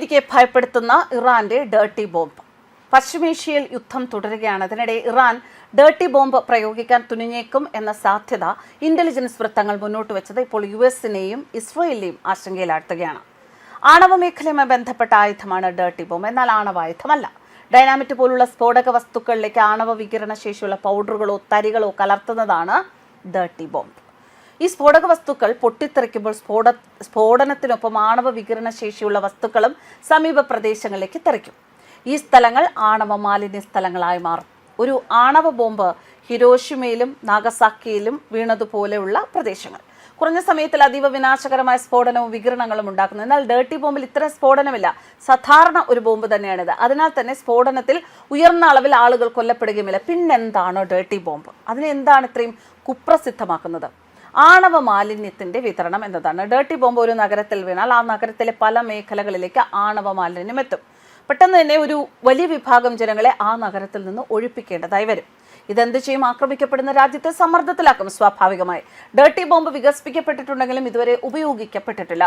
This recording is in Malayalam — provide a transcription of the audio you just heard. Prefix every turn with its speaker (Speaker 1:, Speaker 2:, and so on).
Speaker 1: അമേരിക്കയെ ഭയപ്പെടുത്തുന്ന ഇറാന്റെ ഡേർട്ടി ബോംബ്. പശ്ചിമേഷ്യയിൽ യുദ്ധം തുടരുകയാണ്. അതിനിടെ ഇറാൻ ഡേർട്ടി ബോംബ് പ്രയോഗിക്കാൻ തുനിഞ്ഞേക്കും എന്ന സാധ്യത ഇന്റലിജൻസ് വൃത്തങ്ങൾ മുന്നോട്ട് വെച്ചത് ഇപ്പോൾ യുഎസിനെയും ഇസ്രയേലിനെയും ആശങ്കയിലാഴ്ത്തുകയാണ്. ആണവ മേഖലയുമായി ബന്ധപ്പെട്ട ആയുധമാണ് ഡേർട്ടി ബോംബ്. എന്നാൽ ആണവായുധമല്ല. ഡൈനാമിറ്റ് പോലുള്ള സ്ഫോടക വസ്തുക്കളിലേക്ക് ആണവ വികിരണ ശേഷിയുള്ള പൗഡറുകളോ തരികളോ കലർത്തുന്നതാണ് ഡേർട്ടി ബോംബ്. ഈ സ്ഫോടക വസ്തുക്കൾ പൊട്ടിത്തെറിക്കുമ്പോൾ സ്ഫോടനത്തിനൊപ്പം ആണവ വികിരണ ശേഷിയുള്ള വസ്തുക്കളും സമീപ പ്രദേശങ്ങളിലേക്ക് തെറിക്കും. ഈ സ്ഥലങ്ങൾ ആണവ മാലിന്യ സ്ഥലങ്ങളായി മാറും. ഒരു ആണവ ബോംബ് ഹിരോഷിമയിലും നാഗസാക്കിയിലും വീണതുപോലെയുള്ള പ്രദേശങ്ങൾ കുറഞ്ഞ സമയത്തിൽ അതീവ വിനാശകരമായ സ്ഫോടനവും വികിരണങ്ങളും ഉണ്ടാക്കുന്നു. എന്നാൽ ഡേർട്ടി ബോംബിൽ ഇത്തരം സ്ഫോടനമില്ല. സാധാരണ ഒരു ബോംബ് തന്നെയാണിത്. അതിനാൽ തന്നെ സ്ഫോടനത്തിൽ ഉയർന്ന അളവിൽ ആളുകൾ കൊല്ലപ്പെടുകയുമില്ല. പിന്നെന്താണ് ഡേർട്ടി ബോംബ്? അതിനെ എന്താണ് ഇത്രയും കുപ്രസിദ്ധമാക്കുന്നത്? ആണവ മാലിന്യത്തിന്റെ വിതരണം എന്നതാണ്. ഡേർട്ടി ബോംബ് ഒരു നഗരത്തിൽ വീണാൽ ആ നഗരത്തിലെ പല മേഖലകളിലേക്ക് ആണവ മാലിന്യം എത്തും. പെട്ടെന്ന് തന്നെ ഒരു വലിയ വിഭാഗം ജനങ്ങളെ ആ നഗരത്തിൽ നിന്ന് ഒഴിപ്പിക്കേണ്ടതായി വരും. ഇതെന്ത് ചെയ്യും? ആക്രമിക്കപ്പെടുന്ന രാജ്യത്തെ സമ്മർദ്ദത്തിലാക്കും. സ്വാഭാവികമായി ഡേർട്ടി ബോംബ് വികസിപ്പിക്കപ്പെട്ടിട്ടുണ്ടെങ്കിലും ഇതുവരെ ഉപയോഗിക്കപ്പെട്ടിട്ടില്ല.